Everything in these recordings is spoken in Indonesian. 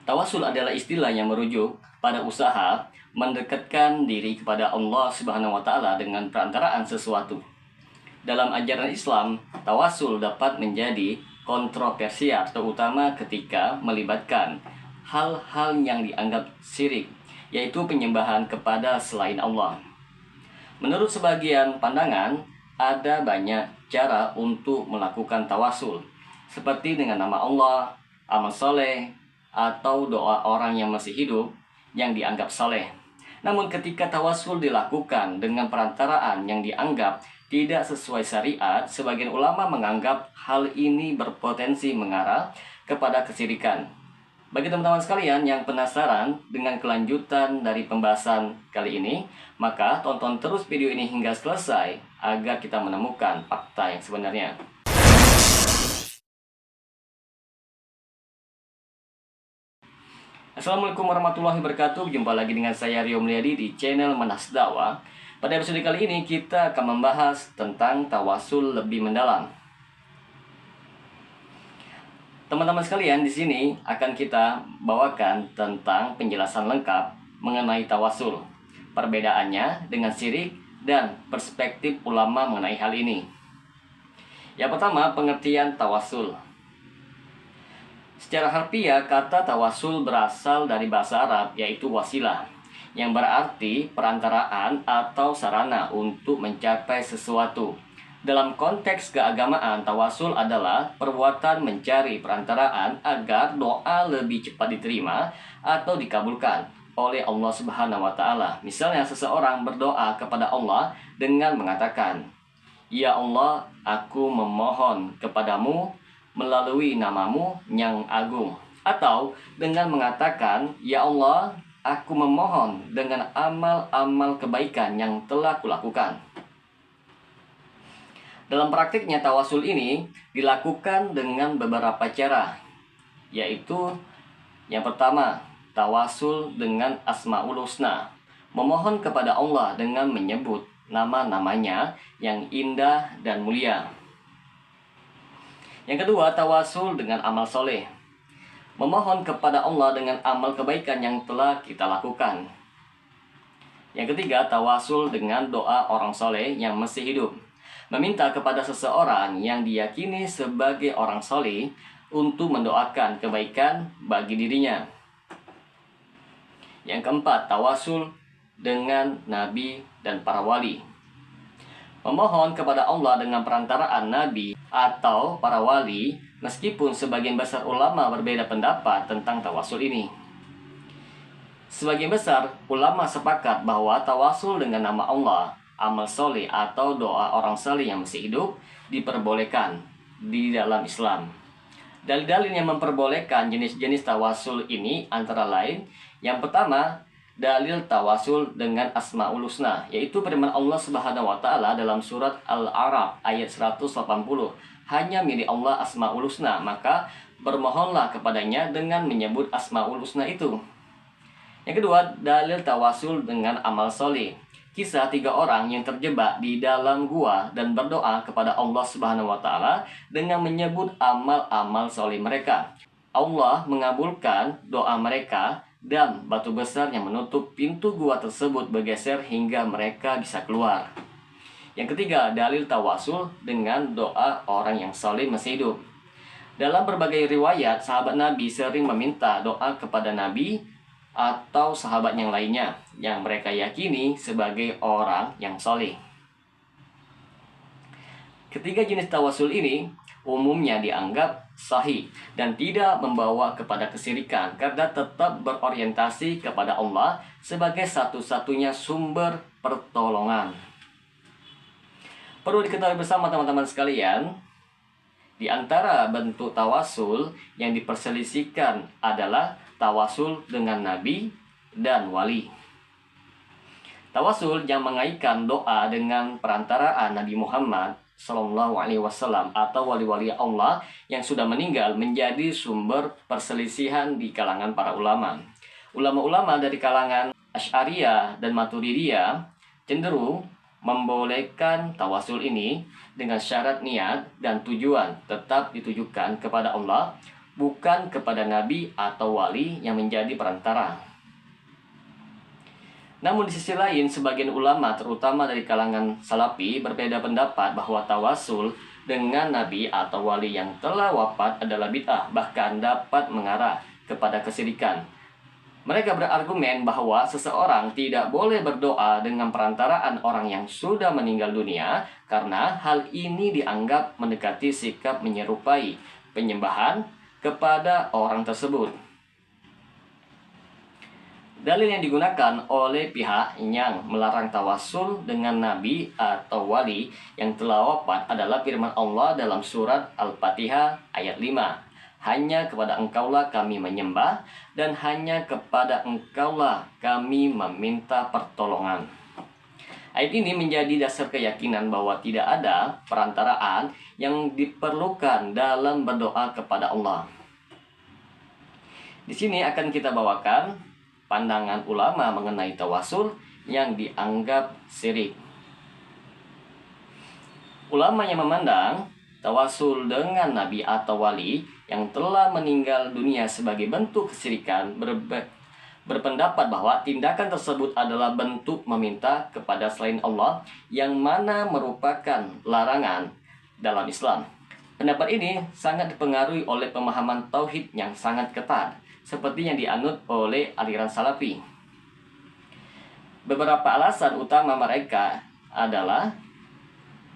Tawasul adalah istilah yang merujuk pada usaha mendekatkan diri kepada Allah Subhanahu wa taala dengan perantaraan sesuatu. Dalam ajaran Islam, tawasul dapat menjadi kontroversial terutama ketika melibatkan hal-hal yang dianggap syirik, yaitu penyembahan kepada selain Allah. Menurut sebagian pandangan, ada banyak cara untuk melakukan tawasul, seperti dengan nama Allah, amal soleh, atau doa orang yang masih hidup yang dianggap soleh. Namun ketika tawasul dilakukan dengan perantaraan yang dianggap tidak sesuai syariat, sebagian ulama menganggap hal ini berpotensi mengarah kepada kesyirikan. Bagi teman-teman sekalian yang penasaran dengan kelanjutan dari pembahasan kali ini, maka tonton terus video ini hingga selesai agar kita menemukan fakta yang sebenarnya. Assalamualaikum warahmatullahi wabarakatuh. Jumpa lagi dengan saya Rio Mulyadi di channel Menas Dakwah. Pada episode kali ini kita akan membahas tentang tawasul lebih mendalam. Teman-teman sekalian, di sini akan kita bawakan tentang penjelasan lengkap mengenai tawasul, perbedaannya dengan syirik, dan perspektif ulama mengenai hal ini. Yang pertama, pengertian tawasul. Secara harfiah, kata tawasul berasal dari bahasa Arab, yaitu wasilah, yang berarti perantaraan atau sarana untuk mencapai sesuatu. Dalam konteks keagamaan, tawasul adalah perbuatan mencari perantaraan agar doa lebih cepat diterima atau dikabulkan oleh Allah Subhanahu wa taala. Misalnya seseorang berdoa kepada Allah dengan mengatakan, "Ya Allah, aku memohon kepadamu melalui namamu yang agung." Atau dengan mengatakan, "Ya Allah, aku memohon dengan amal-amal kebaikan yang telah kulakukan." Dalam praktiknya, tawasul ini dilakukan dengan beberapa cara, yaitu yang pertama, tawasul dengan Asmaul Husna, memohon kepada Allah dengan menyebut nama-namanya yang indah dan mulia. Yang kedua, tawasul dengan amal soleh, memohon kepada Allah dengan amal kebaikan yang telah kita lakukan. Yang ketiga, tawasul dengan doa orang soleh yang masih hidup, meminta kepada seseorang yang diyakini sebagai orang soleh untuk mendoakan kebaikan bagi dirinya. Yang keempat, tawasul dengan nabi dan para wali, memohon kepada Allah dengan perantaraan nabi atau para wali, meskipun sebagian besar ulama berbeda pendapat tentang tawasul ini. Sebagian besar ulama sepakat bahwa tawasul dengan nama Allah, amal soleh, atau doa orang soleh yang masih hidup diperbolehkan di dalam Islam. Dalil-dalil yang memperbolehkan jenis-jenis tawasul ini antara lain, yang pertama, dalil tawasul dengan Asmaul Husna, yaitu firman Allah Subhanahu wa taala dalam surat Al-A'raf ayat 180, "Hanya milik Allah Asmaul Husna, maka bermohonlah kepadanya dengan menyebut Asmaul Husna itu." Yang kedua, dalil tawasul dengan amal soleh. Kisah 3 orang yang terjebak di dalam gua dan berdoa kepada Allah Subhanahu wa taala dengan menyebut amal-amal soleh mereka. Allah mengabulkan doa mereka dan batu besar yang menutup pintu gua tersebut bergeser hingga mereka bisa keluar. Yang ketiga, dalil tawasul dengan doa orang yang soleh masih hidup. Dalam berbagai riwayat, sahabat Nabi sering meminta doa kepada Nabi atau sahabat yang lainnya yang mereka yakini sebagai orang yang soleh. Ketiga jenis tawasul ini umumnya dianggap sahih dan tidak membawa kepada kesyirikan karena tetap berorientasi kepada Allah sebagai satu-satunya sumber pertolongan. Perlu diketahui bersama teman-teman sekalian, di antara bentuk tawasul yang diperselisihkan adalah tawasul dengan nabi dan wali. Tawasul yang mengaitkan doa dengan perantaraan Nabi Muhammad SAW atau wali-wali Allah yang sudah meninggal menjadi sumber perselisihan di kalangan para ulama. Ulama-ulama dari kalangan Asy'ariyah dan Maturidiyah cenderung membolehkan tawasul ini dengan syarat niat dan tujuan tetap ditujukan kepada Allah bukan kepada nabi atau wali yang menjadi perantara. Namun di sisi lain, sebagian ulama terutama dari kalangan Salafi berbeda pendapat bahwa tawasul dengan nabi atau wali yang telah wafat adalah bid'ah, bahkan dapat mengarah kepada kesyirikan. Mereka berargumen bahwa seseorang tidak boleh berdoa dengan perantaraan orang yang sudah meninggal dunia karena hal ini dianggap mendekati sikap menyerupai penyembahan kepada orang tersebut. Dalil yang digunakan oleh pihak yang melarang tawasul dengan nabi atau wali yang telah wafat adalah firman Allah dalam surat Al-Fatihah ayat 5. Hanya kepada Engkaulah kami menyembah dan hanya kepada Engkaulah kami meminta pertolongan. Ayat ini menjadi dasar keyakinan bahwa tidak ada perantaraan yang diperlukan dalam berdoa kepada Allah. Di sini akan kita bawakan pandangan ulama mengenai tawasul yang dianggap syirik. Ulama yang memandang tawasul dengan nabi atau wali yang telah meninggal dunia sebagai bentuk kesyirikan berpendapat bahwa tindakan tersebut adalah bentuk meminta kepada selain Allah yang mana merupakan larangan dalam Islam. Pendapat ini sangat dipengaruhi oleh pemahaman tauhid yang sangat ketat, seperti yang dianut oleh aliran Salafi. Beberapa alasan utama mereka adalah: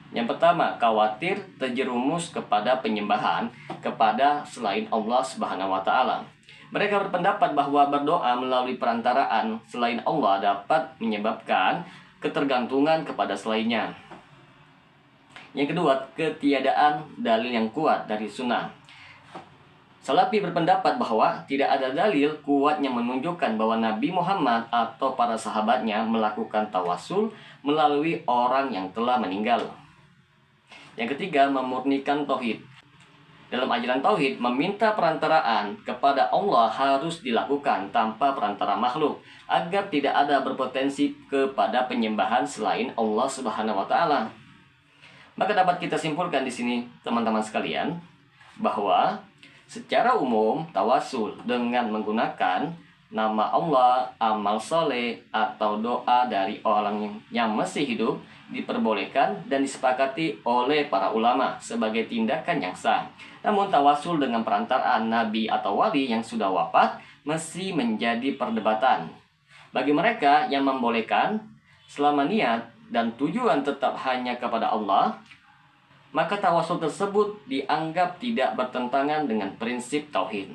yang pertama, khawatir terjerumus kepada penyembahan kepada selain Allah Subhanahu wa taala. Mereka berpendapat bahwa berdoa melalui perantaraan selain Allah dapat menyebabkan ketergantungan kepada selainnya. Yang kedua, ketiadaan dalil yang kuat dari sunnah. Salafi berpendapat bahwa tidak ada dalil kuat yang menunjukkan bahwa Nabi Muhammad atau para sahabatnya melakukan tawasul melalui orang yang telah meninggal. Yang ketiga, memurnikan tauhid. Dalam ajaran tauhid, meminta perantaraan kepada Allah harus dilakukan tanpa perantara makhluk agar tidak ada berpotensi kepada penyembahan selain Allah Subhanahu wa taala. Maka dapat kita simpulkan di sini, teman-teman sekalian, bahwa secara umum tawasul dengan menggunakan nama Allah, amal soleh, atau doa dari orang yang masih hidup diperbolehkan dan disepakati oleh para ulama sebagai tindakan yang sah. Namun tawasul dengan perantaraan nabi atau wali yang sudah wafat masih menjadi perdebatan. Bagi mereka yang membolehkan, selama niat dan tujuan tetap hanya kepada Allah, maka tawasul tersebut dianggap tidak bertentangan dengan prinsip tauhid.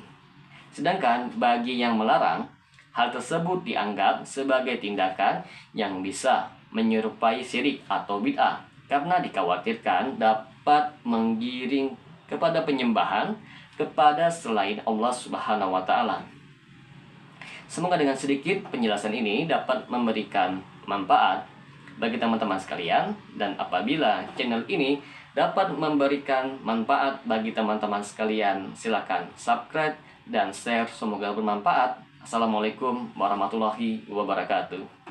Sedangkan bagi yang melarang, hal tersebut dianggap sebagai tindakan yang bisa menyerupai syirik atau bid'ah karena dikhawatirkan dapat menggiring kepada penyembahan kepada selain Allah Subhanahu wa taala. Semoga dengan sedikit penjelasan ini dapat memberikan manfaat bagi teman-teman sekalian, dan apabila channel ini dapat memberikan manfaat bagi teman-teman sekalian, silakan subscribe dan share, semoga bermanfaat. Assalamualaikum warahmatullahi wabarakatuh.